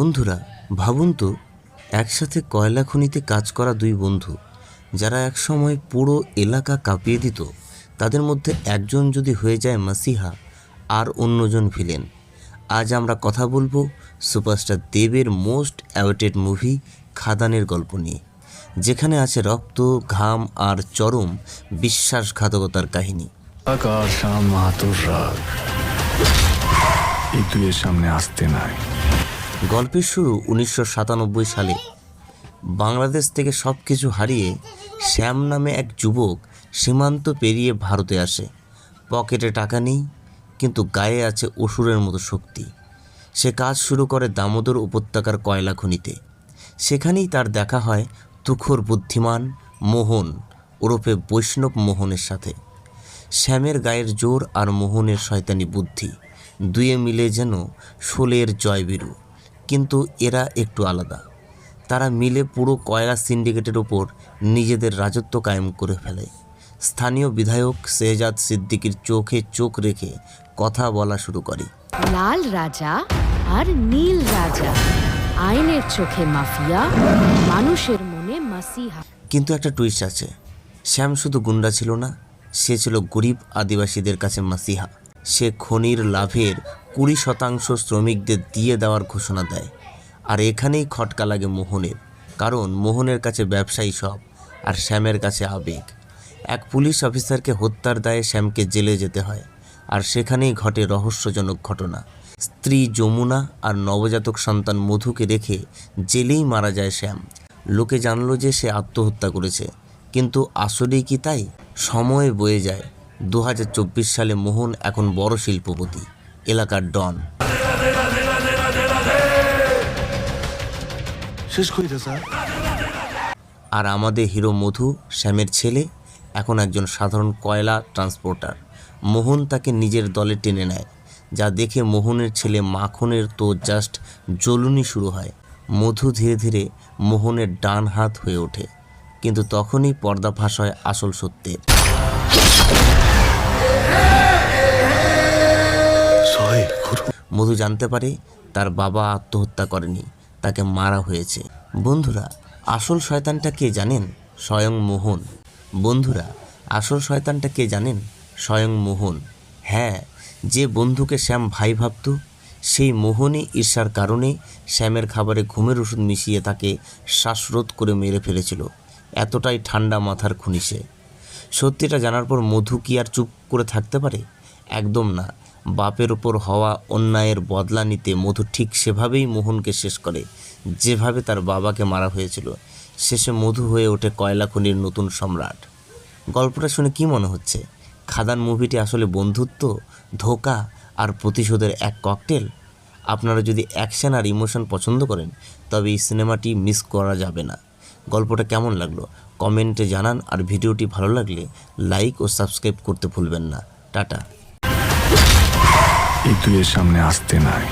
বন্ধুরা ভাবুন তো, একসাথে কয়লা খনিতে কাজ করা দুই বন্ধু যারা একসময় পুরো এলাকা কাঁপিয়ে দিত, তাদের মধ্যে একজন যদি হয়ে যায় মাসিহা আর অন্যজন ভিলেন। আজ আমরা কথা বলবো সুপারস্টার দেবের মোস্ট অ্যাওয়েটেড মুভি খাদানের গল্প নিয়ে, যেখানে আছে রক্ত, ঘাম আর চরম বিশ্বাসঘাতকতার কাহিনী। আকাশ মাহাতুর রাগ এই দুয়ের সামনে আসতে নাই। গল্পের শুরু 1997 সালে। বাংলাদেশ থেকে সব কিছু হারিয়ে শ্যাম নামে এক যুবক সীমান্ত পেরিয়ে ভারতে আসে। পকেটে টাকা নেই, কিন্তু গায়ে আছে অসুরের মতো শক্তি। সে কাজ শুরু করে দামোদর উপত্যকার কয়লা খনিতে। সেখানেই তার দেখা হয় তুখোর বুদ্ধিমান মোহন ওরফে বৈষ্ণব মোহনের সাথে। শ্যামের গায়ের জোর আর মোহনের শয়তানি বুদ্ধি দুয়ে মিলে যেন শোলের জয়বীরু। কিন্তু এরা একটু আলাদা। তারা মিলে পুরো কয়লা সিন্ডিকেটের ওপর নিজেদের রাজত্ব কায়েম করে ফেলে। স্থানীয় বিধায়ক শেহজাদ সিদ্দিকীর চোখে চোখ রেখে কথা বলা শুরু করে। লাল রাজা আর নীল রাজা, আইনের চোখে মাফিয়া, মানুষের মনে মাসিহা। কিন্তু একটা টুইস্ট আছে। শ্যাম শুধু গুন্ডা ছিল না, সে ছিল গরিব আদিবাসীদের কাছে মাসিহা। সে খনির লাভের 20% শ্রমিকদের দিয়ে দেওয়ার ঘোষণা দেয়। আর এখানেই খটকা লাগে মোহনের, কারণ মোহনের কাছে ব্যবসায়ী সব আর শ্যামের কাছে আবেগ। এক পুলিশ অফিসারকে হত্যার দায়ে শ্যামকে জেলে যেতে হয়, আর সেখানেই ঘটে রহস্যজনক ঘটনা। স্ত্রী যমুনা আর নবজাতক সন্তান মধুকে রেখে জেলেই মারা যায় শ্যাম। লোকে জানলো যে সে আত্মহত্যা করেছে, কিন্তু আসলেই কি তাই? সময় বয়ে যায়। 2024 সালে মোহন এখন বড় শিল্পপতি, এলাকার ডন। আর আমাদের হিরো মধু, শ্যামের ছেলে, এখন একজন সাধারণ কয়লা ট্রান্সপোর্টার। মোহন তাকে নিজের দলে টেনে নেয়, যা দেখে মোহনের ছেলে মাখনের তো জাস্ট জ্বলুনি শুরু হয়। মধু ধীরে ধীরে মোহনের ডান হাত হয়ে ওঠে, কিন্তু তখনই পর্দাফাঁস হয় আসল সত্যের। মধু জানতে পারে তার বাবা আত্মহত্যা করেনি, তাকে মারা হয়েছে। বন্ধুরা, আসল শয়তানটা কে জানেন? স্বয়ং মোহন। বন্ধুরা, আসল শয়তানটা কে জানেন? স্বয়ং মোহন। হ্যাঁ, যে বন্ধুকে শ্যাম ভাই ভাবত, সেই মোহনই ঈর্ষার কারণে শ্যামের খাবারে ঘুমের ওষুধ মিশিয়ে তাকে শ্বাসরোধ করে মেরে ফেলেছিল। এতটাই ঠান্ডা মাথার খুনি সে। সত্যিটা জানার পর মধু কি আর চুপ করে থাকতে পারে? একদম না। বাপের ওপর হওয়া অন্যায়ের বদলা নিতে মধু ঠিক সেভাবেই মোহনকে শেষ করে, যেভাবে তার বাবাকে মারা হয়েছিল। শেষে মধু হয়ে ওঠে কয়লা খনির নতুন সম্রাট। গল্পটা শুনে কি মনে হচ্ছে? খাদান মুভিটি আসলে বন্ধুত্ব, ধোঁকা আর প্রতিশোধের এক ককটেল। আপনারা যদি অ্যাকশন আর ইমোশন পছন্দ করেন, তবে এই সিনেমাটি মিস করা যাবে না। গল্পটা কেমন লাগলো কমেন্টে জানান, আর ভিডিওটি ভালো লাগলে লাইক ও সাবস্ক্রাইব করতে ভুলবেন না। টাটা। এই দুয়ের সামনে আসতে নাই।